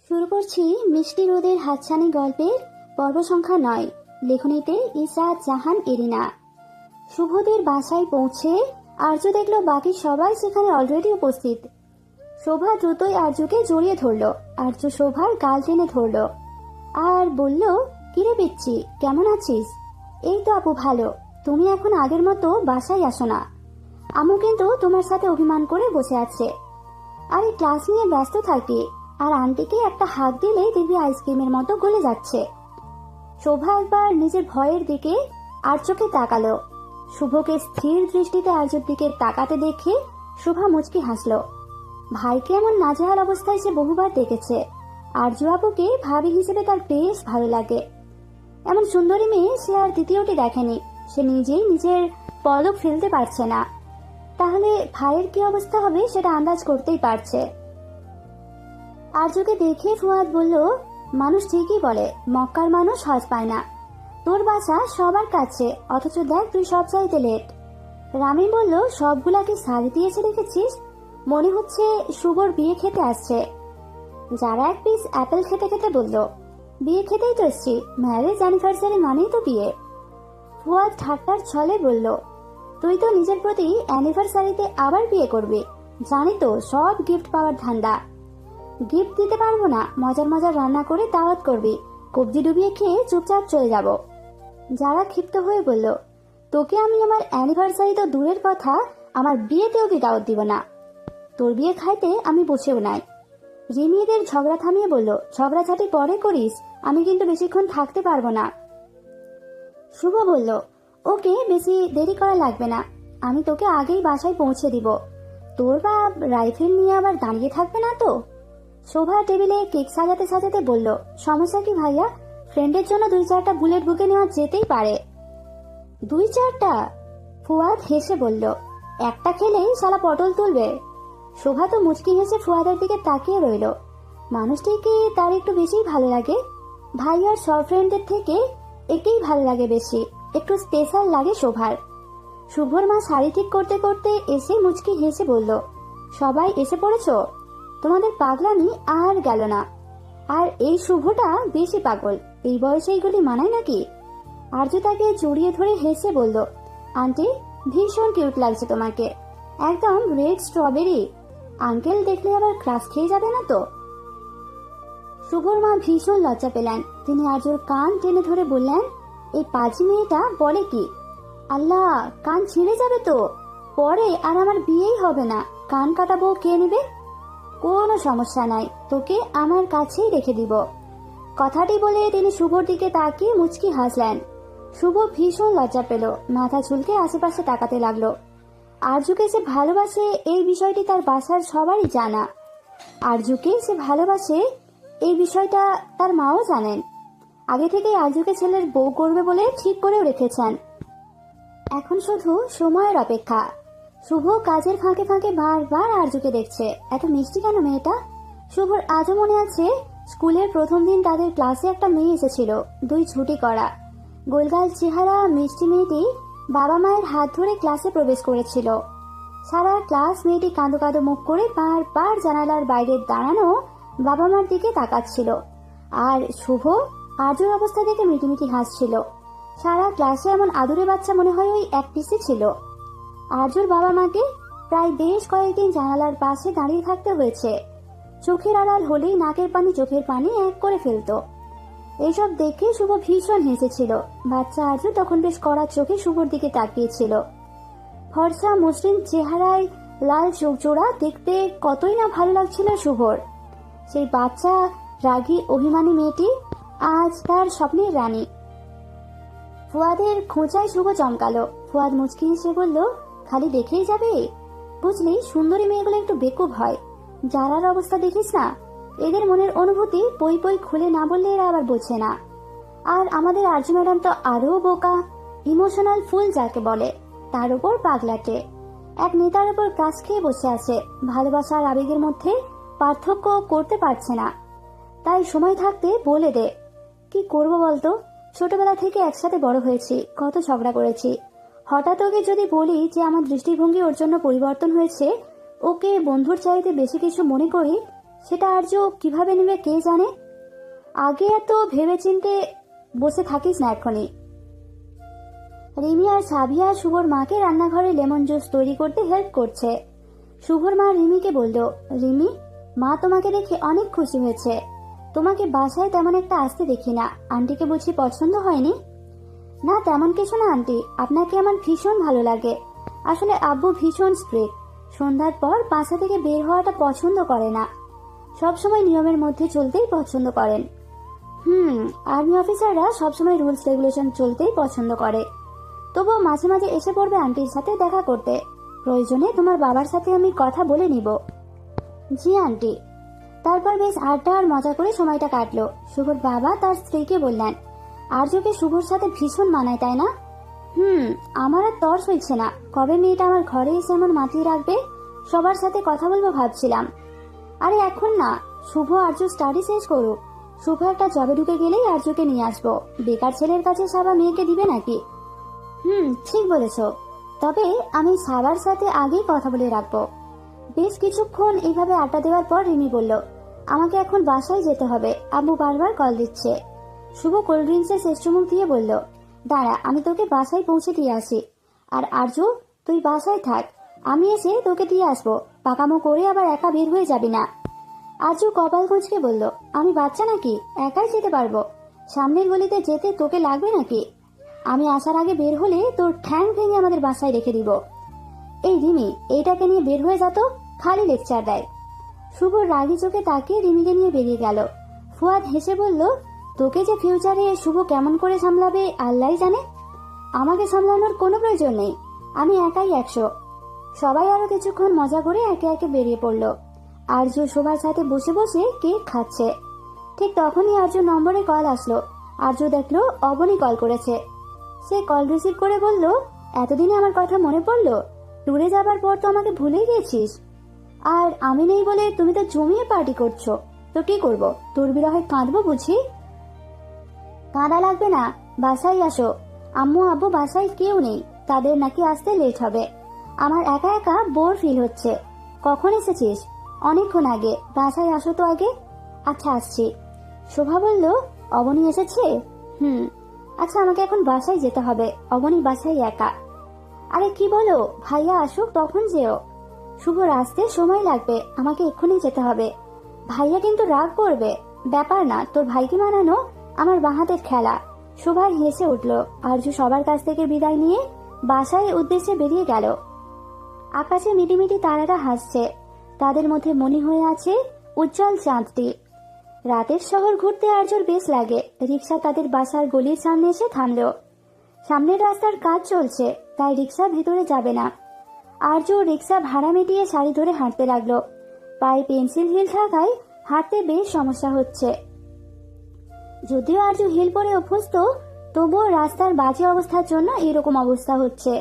শুরু করছি মিষ্টি রোদের হাতছানি গল্পের পর্ব সংখ্যা 9। লেখনীতে ইসরাত জাহান এরিনা। শুভদের বাসায় পৌঁছে আর্য দেখলো বাকি সবাই সেখানে অলরেডি উপস্থিত। শোভা দ্রুতই আর্যকে জড়িয়ে ধরল। আর্য শোভার গাল টেনে ধরল আর বলল, কিরে পিচ্ছি, কেমন আছিস? এই তো আপু, ভালো। তুমি এখন আগের মতো বাসায় আসো না। আম্মু কিন্তু তোমার সাথে অভিমান করে বসে আছে। আরে ক্লাস নিয়ে ব্যস্ত থাকি, আর আন্টিকে একটা হাত দিলেই দেখবি আইসক্রিমের মতো গলে যাচ্ছে। শোভা একবার নিজের ভয়ের দিকে আর্যকে তাকালো। শুভকে স্থির দৃষ্টিতে আর্যর দিকে তাকাতে দেখে শোভা মুচকি হাসলো। ভাইকে এমন নাজেহাল অবস্থায় সে বহুবার দেখেছে। আর্য আপুকে ভাবি হিসেবে তার বেশ ভালো লাগে। এমন সুন্দরী মেয়ে সে আর দ্বিতীয়টি দেখেনি। সে নিজেই নিজের পদক ফেলতে পারছে না, তাহলে ভাইয়ের কি অবস্থা হবে সেটা আন্দাজ করতেই পারছে। আর্যকে দেখে ফুয়াদ বলল, মানুষ ঠিকই বলে মক্কার মানুষ হজ পায় না। তোর বাসা সবার কাছে, অথচ দেখ তুই সব চাইতে লেট। রামি বলল, সবগুলাকে শাড়ি দিয়েছে দেখেছিস? মনে হচ্ছে শুভর বিয়ে খেতে আসছে। যারা এক পিস অ্যাপেল খেতে খেতে বলল, বিয়ে খেতেই তো এসছি, ম্যারেজ অ্যানিভার্সারি মানেই তো বিয়ে। ফুয়াদ ঠাট্টার ছলে বলল, তুই তো নিজের প্রতি অ্যানিভার্সারিতে আবার বিয়ে করবি। জানি তো সব গিফট পাওয়ার ধান্দা। গিফট দিতে পারবো না, মজার মজার রান্না করে দাওয়াত করবি, কবজি ডুবিয়ে খেয়ে চুপচাপ চলে যাব। যারা ক্ষিপ্ত হয়ে বলল, তোকে আমি আমার অ্যানিভার্সারি তো দূরের কথা, আমার বিয়েতেও কি দাওয়াত দিব না। তোর বিয়ে খাইতে আমি বসেও নাই। রিমিদের ঝগড়া থামিয়ে বলল, ঝগড়াঝাটি পরে করিস, আমি কিন্তু বেশিক্ষণ থাকতে পারবো না। শুভ বলল, ওকে, বেশি দেরি করা লাগবে না, আমি তোকে আগেই বাসায় পৌঁছে দিব। তোর বাপ রাইফেল নিয়ে আবার দাঁড়িয়ে থাকবে না তো? শোভা টেবিলে কেক সাজাতে সাজাতে বলল, সমস্যা কি ভাইয়া, ফ্রেন্ডের জন্য 2-4টা বুলেট বুকে নেওয়া যেতেই পারে। 2-4টা? ফুয়াদ হেসে বলল, একটা খেলেই শালা পটল তুলবে। শোভা তো মুচকি হেসে ফুয়াদের দিকে তাকিয়ে রইল। মানুষটিকে তার একটু বেশি ভালো লাগে। ভাইয়ার সব ফ্রেন্ডের থেকে একেই ভালো লাগে বেশি, একটু স্পেশাল লাগে শোভার। শুভর মা শাড়ি ঠিক করতে করতে এসে মুচকি হেসে বলল, সবাই এসে পড়েছ? তোমাদের পাগলামি আর গেল না। আর এই শুভটা বেশি পাগল, এই বয়সে এইগুলি মানায় নাকি? আর্য তাকে জড়িয়ে ধরে হেসে বলল, আন্টি, ভীষণ কিউট লাগছে তোমাকে, একদম রেড স্ট্রবেরি। আঙ্কেল দেখলে আবার ক্রাশ খেয়ে যাবে না তো? শুভর মা ভীষণ লজ্জা পেলেন। তিনি আর্যর কান টেনে ধরে বললেন, এই পাজি মেয়েটা বলে কি? আল্লাহ, কান ছিঁড়ে যাবে তো, পরে আর আমার বিয়েই হবে না। কান কাটাবো কে নেবে? কোনো সমস্যা নাই, তোকে আমার কাছেই রেখে দিব। কথাটি বলে তিনি শুভর দিকে তাকিয়ে মুচকি হাসলেন। শুভ ভীষণ লজ্জা পেল, মাথা চুলকে আশেপাশে তাকাতে লাগলো। আরজুকে সে ভালোবাসে এই বিষয়টি তার বাসার সবারই জানা। আরজুকে সে ভালোবাসে এই বিষয়টা তার মাও জানেন। আগে থেকেই আরজুকে ছেলের বউ করবে বলে ঠিক করেও রেখেছেন। এখন শুধু সময়ের অপেক্ষা। শুভ কাজের ফাঁকে ফাঁকে বারবার আরজুকে দেখছে। এত মিষ্টি কেন মেয়েটা? শুভর আজও মনে আছে, স্কুলের প্রথম দিন তাদের ক্লাসে একটা মেয়ে এসেছিল, 2 ছুটি করা গোলগাল চেহারা মিষ্টি মেয়েটি বাবা মায়ের হাত ধরে ক্লাসে প্রবেশ করেছিল। সারা ক্লাস মেয়েটি কাঁদো কাঁদো মুখ করে বারবার জানালার বাইরে দাঁড়ানো বাবা মার দিকে তাকাচ্ছিল। আর শুভ আরজুর অবস্থা দেখে মিটিমিটি হাসছিল। সারা ক্লাসে এমন আদুরে বাচ্চা মনে হয় ওই এক পিসি ছিল। আরজুর বাবা মাকে প্রায় বেশ কয়েকদিন জানালার পাশে দাঁড়িয়ে থাকতে হয়েছে। চোখের আড়াল হলেই নাকের পানি চোখের পানি এক করে ফেলতো। এইসব দেখে শুভ ভীষণ হেসেছিল। বাচ্চা আরজু তখন বেশ কড়া চোখে শুভর দিকে তাকিয়েছিল। ফর্সা মসৃণ চেহারায় লাল চোখ জোড়া দেখতে কতই না ভালো লাগছিল শুভর। সেই বাচ্চা রাগী অভিমানী মেয়েটি আজ তার স্বপ্নের রানী। ফুয়াদের খোঁচায় শুভ চমকালো। ফুয়াদ মুচকি হেসে বলল, খালি দেখেই যাবে? বুঝলি, সুন্দরী মেয়েগুলো একটু বেকুব হয়। যারার অবস্থা দেখিস না, এদের মনের অনুভূতি পই পই খুলে না বললে এরা আবার বোঝে না। আর আমাদের আর্য ম্যাডাম তো আরো বোকা, ইমোশনাল ফুল যাকে বলে, তার উপর পাগলাটে। এক নেতার উপর কাজ খেয়ে বসে আছে, ভালোবাসা আর আবেগের মধ্যে পার্থক্য করতে পারছে না। তাই সময় থাকতে বলে দে। কি করবো বলতো, ছোটবেলা থেকে একসাথে বড় হয়েছি, কত ঝগড়া করেছি। হঠাৎ ওকে যদি বলি যে আমার দৃষ্টিভঙ্গি ওর জন্য পরিবর্তন হয়েছে, ওকে বন্ধুর চাইতে বেশি কিছু মনে করি, সেটা আর্য কিভাবে নেবে কে জানে। আগে এত ভেবে চিনতে বসে থাকিস না এখনই। রিমি আর সাবিয়া শুভর মাকে রান্নাঘরে লেমন জুস তৈরি করতে হেল্প করছে। শুভর মা রিমিকে বলল, রিমি, মা তোমাকে দেখে অনেক খুশি হয়েছে। তোমাকে বাসায় তেমন একটা আসতে দেখি না, আন্টিকে বুঝি পছন্দ হয়নি? না তেমন কিছু না আন্টি, আপনাকে আমার ভীষণ ভালো লাগে। আসলে আব্বু ভীষণ স্ট্রিক্ট, সন্ধ্যার পর বাসা থেকে বের হওয়াটা পছন্দ করে না, সবসময় নিয়মের মধ্যে চলতেই পছন্দ করেন। আর্মি অফিসাররা সবসময় রুলস রেগুলেশন চলতেই পছন্দ করে। তবুও মাঝে মাঝে এসে পড়বে আন্টির সাথে দেখা করতে, প্রয়োজনে তোমার বাবার সাথে আমি কথা বলে নিব। জি আন্টি। তারপর বেশ আড্ডা আর মজা করে সময়টা কাটলো। শুভর বাবা তার স্ত্রীকে বললেন, আর্যকে শুভর সাথে ভীষণ মানায়, তাই না? আমার আর তর সইছে না, কবে মেয়েটা আমার ঘরে এসে এমন মাতিয়ে রাখবে। সবার সাথে কথা বলবো ভাবছিলাম। আরে এখন না, শুভ আর্য স্টাডি শেষ করুক, শুভ একটা জবে ঢুকে গেলেই আর্যকে নিয়ে আসবো। বেকার ছেলের কাছে সাবা মেয়েকে দিবে নাকি? ঠিক বলেছ। তবে আমি সাবার সাথে আগেই কথা বলে রাখবো। বেশ কিছুক্ষণ এইভাবে আড্ডা দেওয়ার পর রিমি বলল, আমাকে এখন বাসায় যেতে হবে, আব্বু বারবার কল দিচ্ছে। শুভ কোল্ড ড্রিঙ্কসের শেষ চুমুক দিয়ে বলল, দাঁড়া, আমি তোকে বাসায় পৌঁছে দিয়ে আসি। আর আর্য, তুই বাসায় থাক, আমি এসে তোকে দিয়ে আসবো। পাকামো করে আবার একা বের হয়ে যাবি না। আর্য কপাল কুঁচকে বলল, আমি বাচ্চা নাকি, একাই যেতে পারবো? সামনের গলিতে যেতে তোকে লাগবে নাকি? আমি আসার আগে বের হলে তোর ঠ্যাং ভেঙে আমাদের বাসায় রেখে দিব। এই রিমি, এইটাকে নিয়ে বের হয়ে যেত, খালি লেকচার দেয়। শুভ রাগি চোখে তাকিয়ে রিমিকে নিয়ে বেরিয়ে গেল। ফুয়াদ হেসে বলল, তোকে যে ফিউচারে শুভ কেমন করে সামলাবে আল্লাহই জানে। আমাকে সামলানোর কোনো প্রয়োজন নেই, আমি একাই 100। সবাই আরো কিছুক্ষণ মজা করে একে একে বেরিয়ে পড়ল। আর্য শোভার সাথে বসে বসে কেক খাচ্ছে। ঠিক তখনই আর্য নম্বরে কল আসলো। আর্য দেখলো অবনী কল করেছে। সে কল রিসিভ করে বলল, এতদিনে আমার কথা মনে পড়লো? ট্যুরে যাবার পর তো আমাকে ভুলেই গেছিস। আর আমি নেই বলে তুমি তো জমিয়ে পার্টি করছো। তো কি করব, তোর বিরহে কাঁদবো বুঝি? কাঁদা লাগবে না, বাসায় আসো। আম্মু আব্বু বাসায় কেউ নেই, তাদের নাকি আসতে লেট হবে। আমার একা একা বোর ফিল হচ্ছে। কখন এসেছিস? অনেকক্ষণ আগে। বাসায় আসো তো আগে। আচ্ছা আসছি। শোভা বলল, অবনী এসেছে? আচ্ছা, আমাকে এখন বাসায় যেতে হবে, অবনী বাসায় একা। আরে কি বলো, ভাইয়া আসুক তখন যেও। শুভর আসতে সময় লাগবে, আমাকে এক্ষুনি যেতে হবে। ভাইয়া কিন্তু রাগ করবে। ব্যাপার না, তোর ভাইকে মানানো আমার বাঁহাতের খেলা। শোভা হেসে উঠল। আরজু সবার কাছ থেকে বিদায় নিয়ে বাসায় উদ্দেশ্যে বেরিয়ে গেল। আকাশে মিটিমিটি তারারা হাসছে, তাদের মধ্যে মনি হয়ে আছে উজ্জ্বল চাঁদটি। রাতের শহর ঘুরতে আর্যর বেশ লাগে। রিক্সা তাদের বাসার গলির সামনে এসে থামল। সামনের রাস্তার কাজ চলছে, তাই রিক্সা ভেতরে যাবে না। আর্য রিক্সা ভাড়া মিটিয়ে শাড়ি ধরে হাঁটতে লাগলো। পায়ে পেন্সিল হিল থাকায় হাঁটতে বেশ সমস্যা হচ্ছে। যদিও আর্য হিল পরে অভ্যস্ত, তবুও রাস্তার বাজে অবস্থার জন্য এরকম অবস্থা হচ্ছে।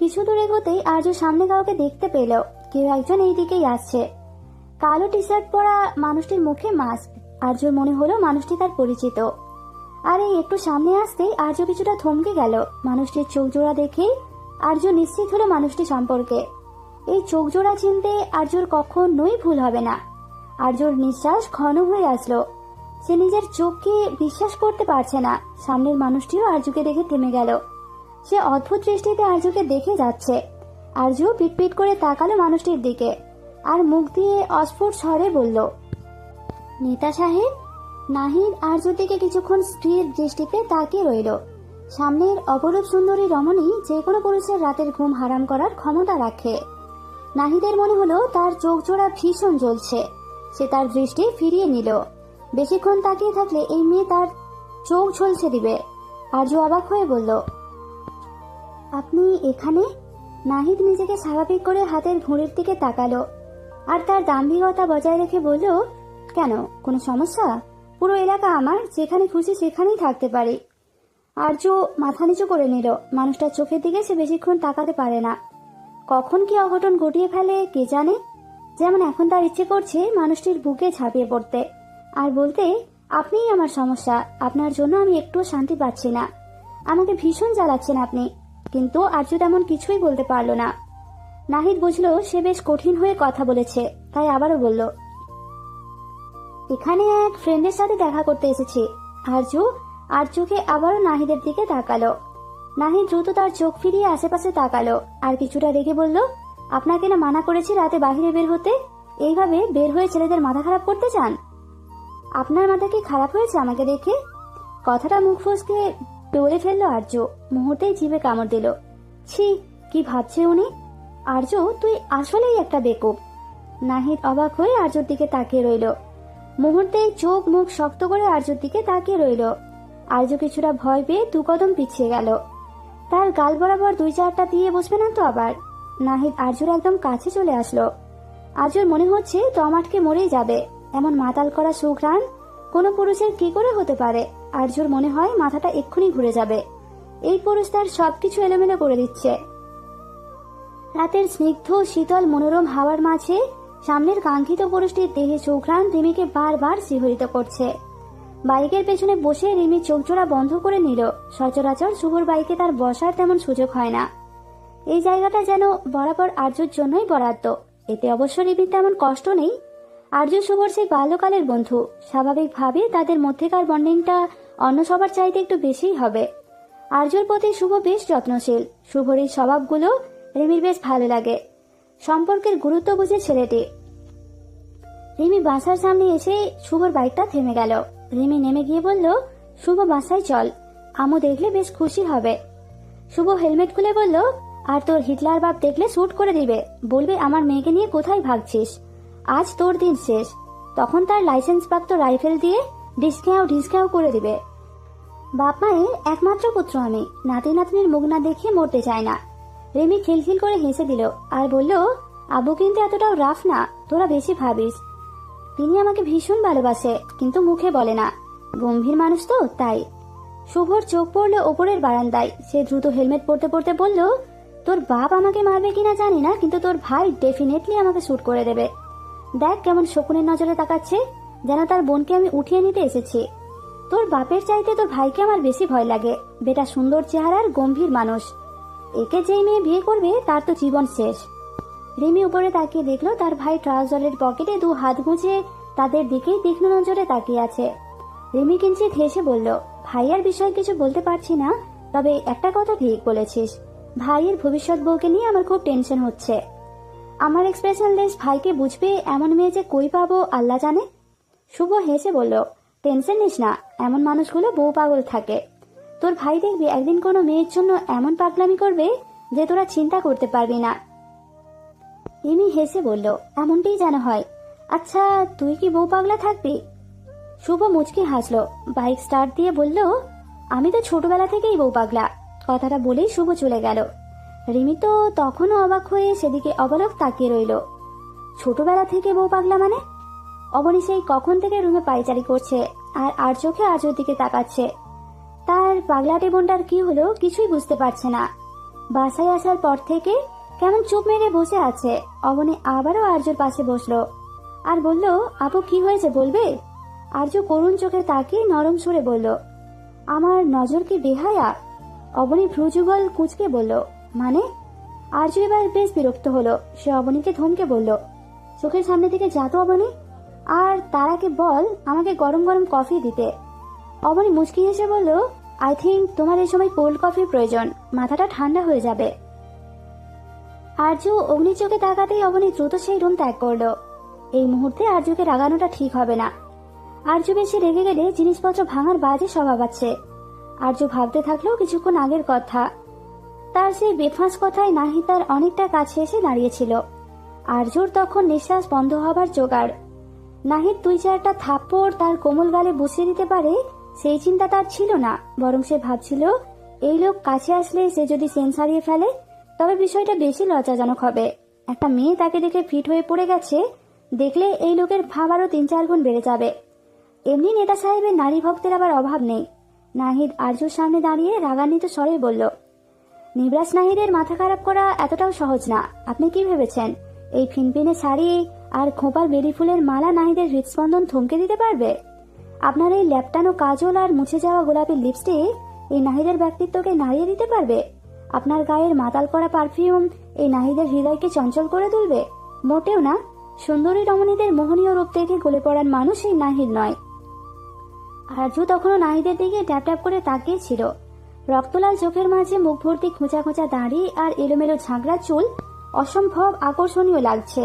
কিছু দূর এগোতেই আর্য সামনে কাউকে দেখতে পেল। কেউ একজন এই দিকেই আসছে। কালো টি শার্ট পরা মানুষটির মুখে মাস্ক। আর্যর মনে হলো মানুষটি তার পরিচিত। আর এই একটু সামনে আসতেই আর্য কিছুটা থমকে গেল। মানুষটির চোখ জোড়া দেখেই আর্য নিশ্চিত হলো মানুষটি সম্পর্কে। এই চোখ জোড়া চিনতে আর্যর কখনোই ভুল হবে না। আর্যর নিঃশ্বাস ঘন হয়ে আসলো। সে নিজের চোখকে বিশ্বাস করতে পারছে না। সামনের মানুষটিও আর্যকে দেখে থেমে গেল। সে অদ্ভুত দৃষ্টিতে আর্যকে দেখে যাচ্ছে। আর্য পিটপিট করে তাকালো মানুষটির দিকে আর মুখ দিয়ে অস্ফুট স্বরে বলল, নেতা সাহেব। নাহিদ আর্যর দিকে কিছুক্ষণ স্থির দৃষ্টিতে তাকিয়ে রইল। সামনের অপরূপ সুন্দরী রমণী যে কোনো পুরুষের রাতের ঘুম হারাম করার ক্ষমতা রাখে। নাহিদের মনে হলো তার চোখ জোড়া ভীষণ জ্বলছে। সে তার দৃষ্টি ফিরিয়ে নিল। বেশিক্ষণ তাকিয়ে থাকলে এই মেয়ে তার চোখ ঝলসে দিবে। আর্য অবাক হয়ে বলল, আপনি এখানে? নাহিদ নিজেকে স্বাভাবিক করে হাতের ঘড়ির দিকে তাকালো আর তার দাম্ভিকতা বজায় রেখে বলল, কেন, কোনো সমস্যা? পুরো এলাকা আমার, যেখানে খুশি সেখানেই থাকতে পারি। আর্য মাথা নিচু করে নিল। মানুষটার চোখের দিকে সে বেশিক্ষণ তাকাতে পারে না। কখন কি অঘটন ঘটিয়ে ফেলে কে জানে। যেমন এখন তার ইচ্ছে করছে মানুষটির বুকে ঝাঁপিয়ে পড়তে আর বলতে, আপনিই আমার সমস্যা, আপনার জন্য আমি একটুও শান্তি পাচ্ছি না, আমাকে ভীষণ জ্বালাচ্ছেন আপনি। কিন্তু আর্য তেমন কিছুই বলতে পারল না। নাহিদ বুঝলো সে বেশ কঠিন হয়ে কথা বলেছে, তাই আবারও বলল, এখানে এক ফ্রেন্ডের সাথে দেখা করতে এসেছি। আর্য আর চোখে আবারও নাহিদের দিকে তাকালো। নাহিদ দ্রুত তার চোখ ফিরিয়ে আশেপাশে তাকালো আর কিছুটা রেগে বলল, আপনাকে না মানা করেছি রাতে বাহিরে বের হতে? এইভাবে বের হয়ে ছেলেদের মাথা খারাপ করতে চান? আপনার মাথা কি খারাপ হয়েছে আমাকে দেখে? কথাটা মুখ ফসকে বলে ফেললো আর্য। মুহূর্তেই জিভে কামড় দিল। ছি, কি ভাবছে উনি? আর্য, তুই আসলেই একটা বেকুব। নাহিদ অবাক হয়ে আর্যর দিকে তাকিয়ে রইল। মুহূর্তেই চোখ মুখ শক্ত করে আর্যর দিকে তাকিয়ে রইল। আর্য কিছুটা ভয় পেয়ে 2 কদম পিছিয়ে গেল। তার গাল বরাবর 2-4টা দিয়ে বসবে না তো আবার? নাহিদ আর্যর একদম কাছে চলে আসলো। আর্যর মনে হচ্ছে দম আটকে মরেই যাবে। এমন মাতাল করা সুঘ্রাণ কোনো পুরুষের কি করে হতে পারে? আর্যর মনে হয় মাথাটা এক্ষুনি ঘুরে যাবে। এই পুরুষ তার সবকিছু এলোমেলো করে দিচ্ছে। রাতের স্নিগ্ধ শীতল মনোরম হাওয়ার মাঝে সামনের কাঙ্ক্ষিত পুরুষটির দেহে সুঘ্রাণ রিমিকে বারবার শিহরিত করছে। বাইকের পেছনে বসে রিমি চোখজোড়া বন্ধ করে নিল। সচরাচর শুভর বাইকে তার বসার তেমন সুযোগ হয় না। এই জায়গাটা যেন বরাবর আর্যর জন্যই বরাদ্দ। এতে অবশ্য রিমির তেমন কষ্ট নেই। আর্য শুভর সেই বাল্যকালের বন্ধু, স্বাভাবিকভাবে তাদের মধ্যেকার বন্ডিংটা অন্য সবার চাইতে একটু বেশিই হবে। আর্যর প্রতি শুভ বেশ যত্নশীল। শুভর এই স্বভাবগুলো রিমির বেশ ভালো লাগে। সম্পর্কের গুরুত্ব বুঝে ছেলেটি। রিমি বাসার সামনে এসে শুভর বাইকটা থেমে গেল। রিমি নেমে গিয়ে বলল, শুভ বাসায় চল, আমু দেখলে বেশ খুশি হবে। শুভ হেলমেট খুলে বলল, আর তোর হিটলার বাপ দেখলে শুট করে দিবে, বলবে আমার মেয়েকে নিয়ে কোথায় ভাগছিস, আজ তোর দিন শেষ। তখন তার লাইসেন্স প্রাপ্ত রাইফেল দিয়ে ঢিসঘ্যাও করে দিবে। বাপ মায়ের একমাত্র পুত্র আমি, নাতি নাতনির মুখ না দেখে মরতে চায় না। রিমি খিলখিল করে হেসে দিল আর বলল, আবু কিন্তু এতটাও রাফ না, তোরা বেশি ভাবিস। তিনি আমাকে ভীষণ ভালোবাসে, কিন্তু মুখে বলে না, গম্ভীর মানুষ তো তাই। শুভর চোখ পড়ল ওপরের বারান্দায়। সে দ্রুত হেলমেট পরতে পরতে বলল, তোর বাপ আমাকে মারবে কিনা জানি না, কিন্তু তোর ভাই ডেফিনেটলি আমাকে শুট করে দেবে। দেখ কেমন শকুনের নজরে তাকাচ্ছে, যেন তার বোনকে আমি উঠিয়ে নিতে এসেছি। তোর বাপের চাইতে তোর ভাইকে আমার বেশি ভয় লাগে। বেটা সুন্দর চেহারার গম্ভীর মানুষ, একে যেই মেয়ে বিয়ে করবে তার তো জীবন শেষ। রিমি উপরে তাকিয়ে দেখলো তার ভাই ট্রাউজারের পকেটে 2 হাত গুঁজে তাদের দিকেই তীক্ষ্ণ নজরে তাকিয়ে আছে। রিমি কিঞ্চিত হেসে বলল, ভাইয়ার বিষয়ে কিছু বলতে পারছি না, তবে একটা কথা ঠিক বলেছিস, ভাইয়ের ভবিষ্যৎ বউকে নিয়ে আমার খুব টেনশন হচ্ছে। আমার এক্সপ্রেশনলেস ভাইকে বুঝবে এমন মেয়ে যে কই পাবো আল্লাহ জানে। শুভ হেসে বলল, টেনশন নিস না, এমন মানুষগুলো বউ পাগল থাকে। তোর ভাই দেখবি একদিন কোনো মেয়ের জন্য এমন পাগলামি করবে যে তোরা চিন্তা করতে পারবি না। রিমি হেসে বলল, এমনটাই যেন হয়। আচ্ছা, তুই কি বউ পাগলা থাকবি? শুভ মুচকি হাসলো, বাইক স্টার্ট দিয়ে বলল, আমি তো ছোটবেলা থেকেই বউ পাগলা। কথাটা বলেই শুভ চলে গেল। রিমি তো তখনও অবাক হয়ে সেদিকে অবলক তাকিয়ে রইল। ছোটবেলা থেকে বউ পাগলা মানে? অবনী সেই কখন থেকে রুমে পায়চারি করছে আর চোখে আর্যর দিকে তাকাচ্ছে। তার পাগলাটে বোনটার কি হলো কিছুই বুঝতে পারছে না। বাসায় আসার পর থেকে কেমন চুপ মেরে বসে আছে। অবনী আবারও আর্যর পাশে বসলো আর বলল, আপু কি হয়েছে বলবে? আর্য করুণ চোখে তাকিয়ে নরম সুরে বলল, আমার নজর কি বেহায়া? অবনী ভ্রুযুগল কুঁচকে বলল, মানে? আর্য এবার বেশ বিরক্ত হলো। সে অবনীকে ধমকে বলল, চোখের সামনে থেকে যা তো অবনী, আর তারাকে বল আমাকে গরম গরম কফি দিতে। অবনী মুচকি হেসে বলল, আই থিঙ্ক তোমার এই সময় কোল্ড কফির প্রয়োজন, মাথাটা ঠান্ডা হয়ে যাবে। আর্য অগ্নি চোখে তাকাতেই অবনী দ্রুত সেই রুম ত্যাগ করলো। এই মুহূর্তে আর্যকে রাগানোটা ঠিক হবে না। আর্য বেশি রেগে গেলে জিনিসপত্র ভাঙার বাজে স্বভাব আছে। আর্য ভাবতে থাকলেও কিছুক্ষণ আগের কথা। তার সেই বেফাঁস কথায় নাহিদ তার অনেকটা কাছে এসে দাঁড়িয়েছিল। আর্যর তখন নিঃশ্বাস বন্ধ হবার জোগাড়। নাহিদ 2-4টা থাপ্পড় তার কোমল গালে বসিয়ে দিতে পারে সেই চিন্তা তার ছিল না, বরং সে ভাবছিল এই লোক কাছে আসলে সে যদি সেন্স হারিয়ে ফেলে তবে বিষয়টা বেশি লজ্জাজনক হবে। একটা মেয়ে তাকে দেখে ফিট হয়ে পড়ে গেছে, দেখলে এই লোকের ভাব আরো 3-4 গুণ বেড়ে যাবে। এমনি নেতা সাহেবের নারী ভক্তের আবার অভাব নেই। নাহিদ আর্যর সামনে দাঁড়িয়ে রাগান্বিত স্বরে বলল, নিবরাস নাহিদের মাথা খারাপ করা এতটাও সহজ না। আপনি কি ভেবেছেন এই ফিনফিনে শাড়ি আর খোঁপার বেলি ফুলের মালা নাহিদের হৃদস্পন্দন থমকে দিতে পারবে? আপনার এই ল্যাপটানো কাজল আর মুছে যাওয়া গোলাপি লিপস্টিক এই নাহিদের ব্যক্তিত্বকে নাড়িয়ে দিতে পারবে? আপনার গায়ের মাতাল করা পারফিউম এই নাহিদের হৃদয়কে চঞ্চল করে তুলবে? মোটেও না। সুন্দরী রমণীদের মোহনীয় রূপ দেখে গলে পড়ার মানুষ এই নাহিদ নয়। আরজু তখনও নাহিদের দিকে ট্যাপ ট্যাপ করে তাকিয়েছিল। রক্তলাল চোখের মাঝে মুখ ভর্তি খোঁচা খোঁচা দাড়ি আর এলোমেলো ঝাঁকড়া চুল অসম্ভব আকর্ষণীয় লাগছে।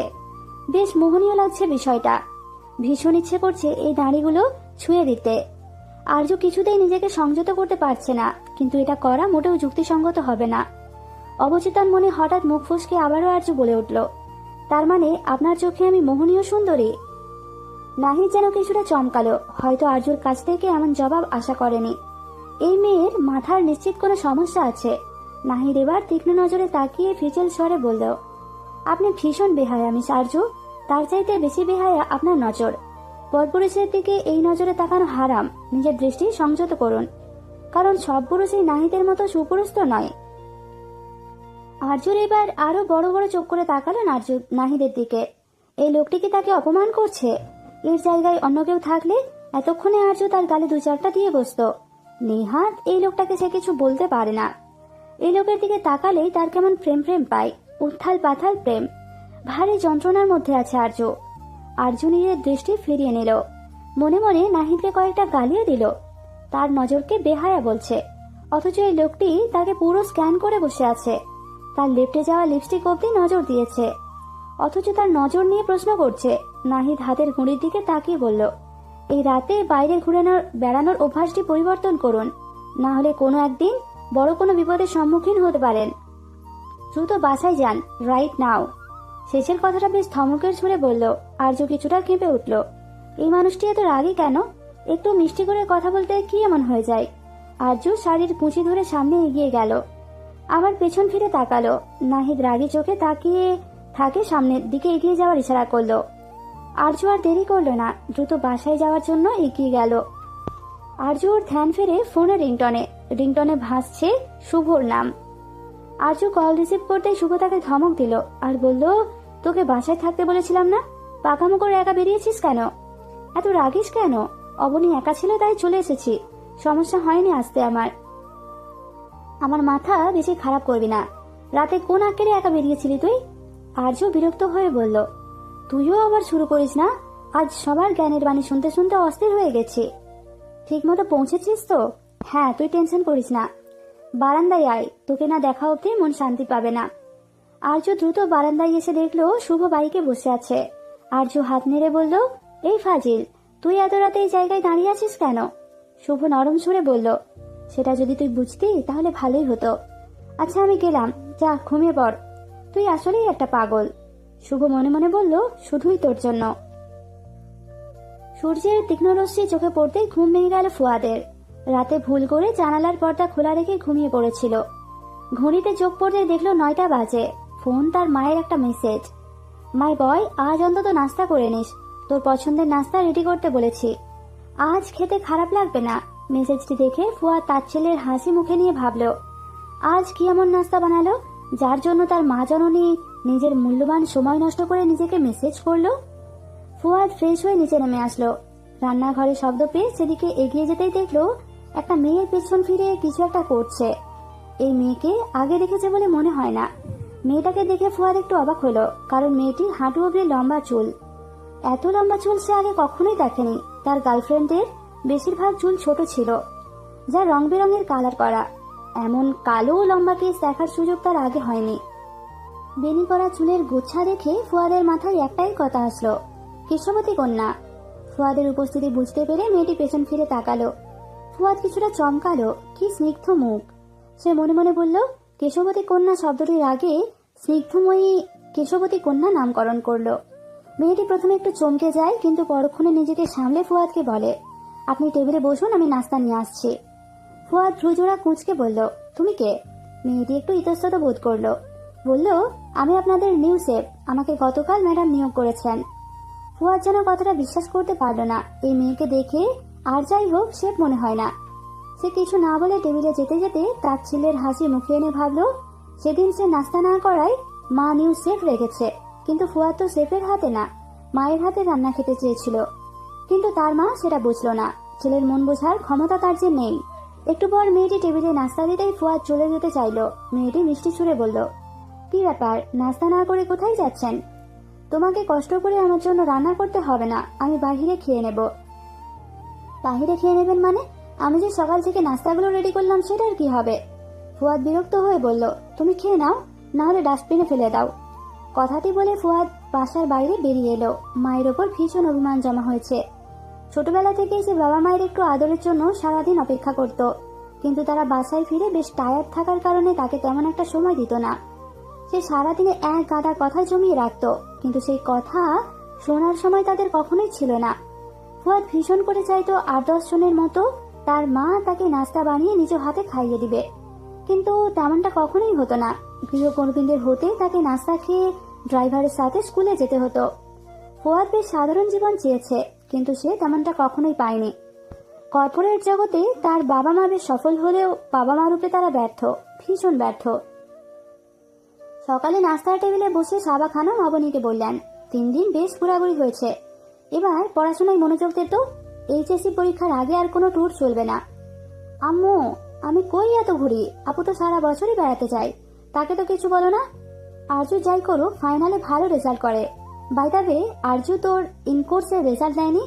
বেশ মোহনীয় লাগছে বিষয়টা। ভীষণ ইচ্ছে করছে এই দাড়িগুলো ছুঁয়ে দিতে। আরজু কিছুতেই নিজেকে সংযত করতে পারছে না, কিন্তু এটা করা মোটেও যুক্তিসঙ্গত হবে না। অবচেতন মনে হঠাৎ মুখ ফসকে আবারও আরজু বলে উঠল, তার মানে আপনার চোখে আমি মোহনীয় সুন্দরী? নাহিদ যেন কিছুটা চমকালো। হয়তো আরজুর কাছ থেকে এমন জবাব আশা করেনি। এই মেয়ের মাথার নিশ্চিত কোনো সমস্যা আছে। নাহিদ এবার তীক্ষ্ণ নজরে তাকিয়ে ফিচেল স্বরে বলল, আপনি ভীষণ বেহায়া মিস আরজু। তার চাইতে বেশি বেহায়া আপনার নজর। পরপুরুষের দিকে এই নজরে তাকানো হারাম। নিজের দৃষ্টি সংযত করুন, কারণ সব পুরুষই নাহিদের মতো সুপুরুষ তো নয়। আরজুর এবার আরো বড় বড় চোখ করে তাকালো নাহিদের দিকে। এই লোকটি কি তাকে অপমান করছে? এর জায়গায় অন্য কেউ থাকলে এতক্ষণে আরজু তার গালে দু চারটা দিয়ে বসতো। নেহাত এই লোকটাকে সে কিছু বলতে পারে না। এই লোকের দিকে তাকালেই তার কেমন প্রেম প্রেম পায়, উত্থাল পাথাল প্রেম। ভারী যন্ত্রণার মধ্যে আছে আরজু। আরজু নিজের দৃষ্টি ফিরিয়ে নিল। মনে মনে নাহিদকে কয়েকটা গালিও দিল। তার নজরকে বেহায়া বলছে, অথচ এই লোকটি তাকে পুরো স্ক্যান করে বসে আছে। তার লেপটে যাওয়া লিপস্টিক অব্দি নজর দিয়েছে, অথচ তার নজর নিয়ে প্রশ্ন করছে। নাহিদ হাতের ঘড়ির দিকে তাকিয়ে বলল, এই রাতে বাইরে ঘুরে বেড়ানোর অভ্যাসটি পরিবর্তন করুন, না হলে কোনো একদিন বড় কোনো বিপদের সম্মুখীন হতে পারেন। দ্রুত বাসায় যান, রাইট নাও। শেষের কথাটা বেশ ধমকের সুরে বলল। আরজু কিছুটা কেঁপে উঠল। এই মানুষটি এত রাগী কেন? একটু মিষ্টি করে কথা বলতে কি এমন হয়ে যায়? আরজু শাড়ির কুঁচি ধরে সামনে এগিয়ে গেল। আবার পেছন ফিরে তাকালো। নাহিদ রাগী চোখে তাকিয়ে থাকে সামনের দিকে এগিয়ে যাওয়ার ইশারা করলো। আরজু আর দেরি করলো না, দ্রুত বাসায় যাওয়ার জন্য এগিয়ে গেল। আরজুর ধ্যান ফেরে ফোনে রিংটনে ভাসছে শুভর নাম। আরজু কল রিসিভ করতেই শুভ তাকে ধমক দিল আর বলল, তোকে বাসায় থাকতে বলেছিলাম না? পাকামো করে একা বেরিয়েছিস কেন? এত রাগিস কেন? অবনী একা ছিল তাই চলে এসেছি। সমস্যা হয়নি আসতে আমার মাথা বেশি খারাপ করবি না। রাতে কোন আক্কেলে একা বেরিয়েছিলি তুই? আরজু বিরক্ত হয়ে বলল, তুইও আবার শুরু করিস না। আজ সবার জ্ঞানের বাণী শুনতে শুনতে অস্থির হয়ে গেছি। ঠিক মতো পৌঁছেছিস তো? হ্যাঁ, তুই টেনশন করিস না। বারান্দায় আয়, তোকে না দেখা অব্দি মন শান্তি পাবে না। আরজু দ্রুত বারান্দায় এসে দেখলো শুভ বাইকে বসে আছে। আরজু হাত নেড়ে বলল, এই ফাজিল, তুই এত রাতে এই জায়গায় দাঁড়িয়ে আছিস কেন? শুভ নরম সুরে বলল, সেটা যদি তুই বুঝতি তাহলে ভালোই হতো। আচ্ছা আমি গেলাম, যা ঘুমিয়ে পড়। তুই আসলেই একটা পাগল। শুভ মনে মনে বলল, শুধুই তোর জন্য। সূর্যের তীক্ষ্ণ রশ্মি চোখে পড়তেই ঘুম ভেঙে গেল ফুয়াদের। রাতে ভুল করে জানালার পর্দা খোলা রেখে ঘুমিয়ে পড়েছিল। ঘড়িতে চোখ পড়তে দেখলো 9টা বাজে। ফোন তার মায়ের একটা মেসেজ, মাই বয়, আজ অন্তত নাস্তা করে নিস। তোর পছন্দের নাস্তা রেডি করতে বলেছি। আজ খেতে খারাপ লাগবে না। মেসেজটি দেখে ফুয়াদ তার ছেলের হাসি মুখে নিয়ে ভাবল, আজ কি এমন নাস্তা বানালো যার জন্য তার মা জননী নিজের মূল্যবান সময় নষ্ট করে নিজেকে মেসেজ করলো। ফুয়াদ ফ্রেশ হয়ে নিচে নেমে আসলো। রান্নাঘরে শব্দ পেয়ে সেদিকে এগিয়ে যেতেই দেখলো একটা মেয়ের পেছন ফিরে কিছু একটা করছে। এই মেয়েকে আগে দেখেছে বলে মনে হয় না। মেয়েটাকে দেখে ফুয়াদ একটু অবাক হলো, কারণ মেয়েটির হাঁটু অব্দি লম্বা চুল। এত লম্বা চুল সে আগে কখনোই দেখেনি। তার গার্লফ্রেন্ডের বেশিরভাগ চুল ছোট ছিল, যা রং বেরঙের কালার করা। এমন কালো লম্বা কেস দেখার সুযোগ তার আগে হয়নি। বেনি করা চুলের গুচ্ছা দেখে ফুয়াদের মাথায় একটাই কথা আসলো, কেশবতী কন্যা। ফুয়াদের উপস্থিতি বুঝতে পেরে মেয়েটি পেছন ফিরে তাকালো। ফুয়াদ কিছুটা চমকালো, কি স্নিগ্ধ মুখ। সে মনে মনে বলল, কেশবতী কন্যা শব্দটির আগে স্নিগ্ধময়ী কেশবতী কন্যা নামকরণ করলো। মেয়েটি প্রথমে একটু চমকে যায়, কিন্তু পরক্ষণে নিজেকে সামলে ফুয়াদকে বলে, আপনি টেবিলে বসুন, আমি নাস্তা নিয়ে আসছি। ফুয়াদ ভ্রুজোড়া কুঁচকে বলল, তুমি কে? মেয়েটি একটু ইতস্তত বোধ করলো। বলল, আমি আপনাদের নিউ শেফ। আমাকে গতকাল ম্যাডাম নিয়োগ করেছেন। ফুয়াদ যেন কথাটা বিশ্বাস করতে পারল না। এই মেয়েকে দেখে আর যাই হোক শেফ মনে হয় না। সে কিছু না বলে টেবিলে যেতে যেতে তার ছেলের হাসি মুখে এনে ভাবলো, সেদিন সে নাস্তা না করায় মা নিউ শেফ রেখেছে। কিন্তু ফুয়াদ তো শেফের হাতে না, মায়ের হাতে রান্না খেতে চেয়েছিল। কিন্তু তার মা সেটা বুঝলো না। ছেলের মন বোঝার ক্ষমতা তার যে নেই। একটু পর মেয়েটি টেবিলে নাস্তা দিতেই ফুয়াদ চলে যেতে চাইলো। মেয়েটি মিষ্টি সুরে বলল, কি ব্যাপার, নাস্তা না করে কোথায় যাচ্ছেন? তোমাকে কষ্ট করে আমার জন্য রান্না করতে হবে না, আমি বাহিরে খেয়ে নেব। বাহিরে খেয়ে নেবেন মানে? আমি যে সকাল থেকে নাস্তাগুলো রেডি করলাম সেটার কি হবে? ফুয়াদ বিরক্ত হয়ে বলল, তুমি খেয়ে নাও, না হলে ডাস্টবিনে ফেলে দাও। কথাটি বলে ফুয়াদ বাসার বাইরে বেরিয়ে এলো। মায়ের ওপর ভীষণ অভিমান জমা হয়েছে। ছোটবেলা থেকেই সে বাবা মায়ের একটু আদরের জন্য সারাদিন অপেক্ষা করত, কিন্তু তারা বাসায় ফিরে বেশ টায়ার্ড থাকার কারণে তাকে তেমন একটা সময় দিত না। সে সারাদিনে এক গাদা কথা জমিয়ে রাখত, কিন্তু সেই কথা শোনার সময় তাদের কখনোই ছিল না। ফুয়াদ ভীষণ করে চাইতো 8-10 জনের মতো তার মা তাকে নাস্তা বানিয়ে নিজ হাতে খাইয়ে দিবে, কিন্তু তেমনটা কখনোই হতো না। গৃহকর্মীদের হতে তাকে নাস্তা খেয়ে ড্রাইভারের সাথে স্কুলে যেতে হতো। ফুয়াদ বেশ সাধারণ জীবন চেয়েছে, কিন্তু সে তেমনটা কখনোই পায়নি। কর্পোরেট জগতে তার বাবা মা বেশ সফল হলেও বাবা মা রূপে তারা ব্যর্থ, ভীষণ ব্যর্থ। সকালে নাস্তার টেবিলে বসে সাবা খানম অবনীকে বললেন, 3 দিন বেশ ঘোরাঘুরি হয়েছে, এবার পড়াশোনায় মনোযোগ দে তো। এইচএসসি পরীক্ষার আগে আর কোনো ট্যুর চলবে না। আম্মু, আমি কই এত ঘুরি? আপু তো সারা বছরই বেড়াতে যায়, তাকে তো কিছু বলো না। আরজু যাই করো, ফাইনালে ভালো রেজাল্ট করে। বাই দ্য ওয়ে, আরজু তোর ইনকোর্সের রেজাল্ট দেয়নি?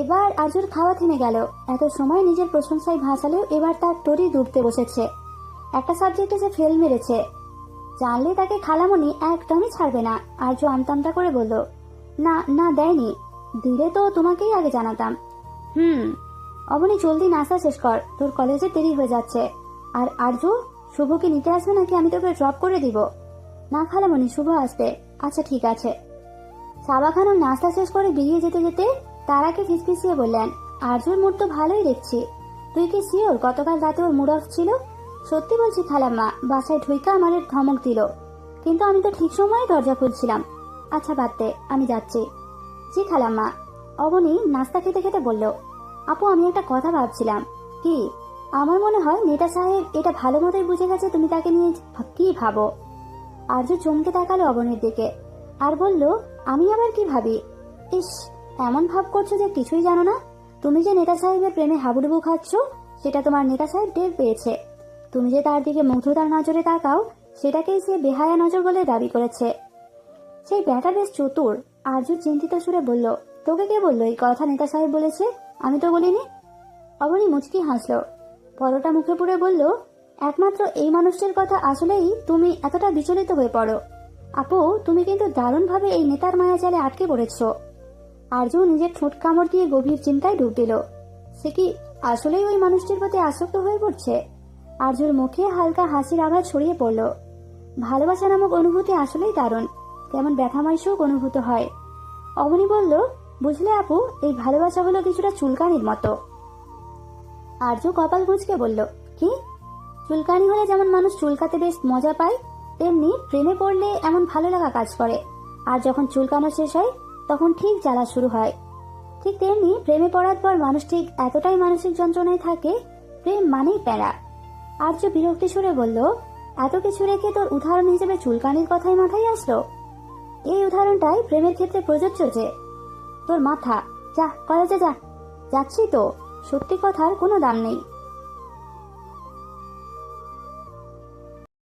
এবার আরজুর খাওয়া থেমে গেল। এত সময় নিজের প্রশংসায় ভাসালেও এবার তার টরি ডুবতে বসেছে। একটা সাবজেক্টে সে ফেল মেরেছে, জানলে তাকে খালামণি একদমই ছাড়বে না। আরজু আমতামতা করে বলল, না না দেয়নি, দিলে তো তোমাকেই আগে জানাতাম। অবনী জলদি নাস্তা শেষ কর, তোর কলেজে দেরি হয়ে যাচ্ছে। আর আরজু, শুভকে নিতে আসবে নাকি আমি তোকে ড্রপ করে দিব? না খালামণি, শুভ আসবে। আচ্ছা ঠিক আছে। সাবা খানম নাস্তা শেষ করে বেরিয়ে যেতে যেতে তারাকে ফিসফিসিয়ে বললেন, আরজুর মুড তো ভালোই দেখছি। তুই কি শিওর গতকাল রাতে ওর মুড অফ ছিল? সত্যি বলছি খালাম্মা, বাসায় ঢুইকা আমার ধমক দিল, কিন্তু আমি তো ঠিক সময়ে দরজা খুলছিলাম। আচ্ছা বাদ দে, আমি যাচ্ছি। জি খালাম্মা। অবনী নাস্তা খেতে খেতে বলল, আপু আমি একটা কথা ভাবছিলাম। কি? আমার মনে হয় নেতা সাহেব এটা ভালো মতোই বুঝে গেছে তুমি তাকে নিয়ে কি ভাবো। আরজু চমকে তাকালো অবনীর দিকে আর বলল, আমি আবার কি ভাবি? ইস, এমন ভাব করছো যে কিছুই জানো না। তুমি যে নেতা সাহেবের প্রেমে হাবুডুবু খাচ্ছ সেটা তোমার নেতা সাহেব টের পেয়েছে। তুমি যে তার দিকে মুগ্ধতার নজরে তাকাও সেটাকেই সে বেহায়া নজর বলে দাবি করেছে। সেই ব্যাটা বেশ চতুর। আরজু চিন্তিত সুরে বলল, তোকে কে বললো এই কথা নেতা সাহেব বলেছে? আমি তো বলিনি। অবনী মুচকি হাসলো, পরোটা মুখে পুরে বলল, একমাত্র এই মানুষটির কথা আসলেই তুমি এতটা বিচলিত হয়ে পড়ো। আপু, তুমি কিন্তু দারুণভাবে এই নেতার মায়াজালে আটকে পড়েছ। আরজু নিজের ঠোঁট কামড় দিয়ে গভীর চিন্তায় ডুব দিল। সে কি আসলেই ওই মানুষটির প্রতি আসক্ত হয়ে পড়ছে? আরজুর মুখে হালকা হাসির আভাস ছড়িয়ে পড়ল। ভালোবাসা নামক অনুভূতি আসলেই দারুণ, কেমন ব্যথাময় সুখ অনুভূত হয়। অবনী বলল, বুঝলে আপু, এই ভালোবাসা হলো কিছুটা চুলকানির মতো। আরজু কপাল কুঁচকে বলল, কি? চুলকানি হলে যেমন মানুষ চুলকাতে বেশ মজা পায়, তেমনি প্রেমে পড়লে এমন ভালো লাগা কাজ করে। আর যখন চুলকানো শেষ হয় তখন ঠিক জ্বালা শুরু হয়। ঠিক তেমনি প্রেমে পড়ার পর মানুষ ঠিক এতটাই মানসিক যন্ত্রণায় থাকে, প্রেম মানেই প্যারা। আরজু বিরক্তি সুরে বলল, এত কিছু রেখে তোর উদাহরণ হিসেবে চুলকানির কথাই মাথায় আসলো? এই উদাহরণটাই প্রেমের ক্ষেত্রে প্রযোজ্য যে। তোর মাথা, যা কলেজে যা। যাচ্ছি তো, সত্যি কথার কোনো দাম নেই।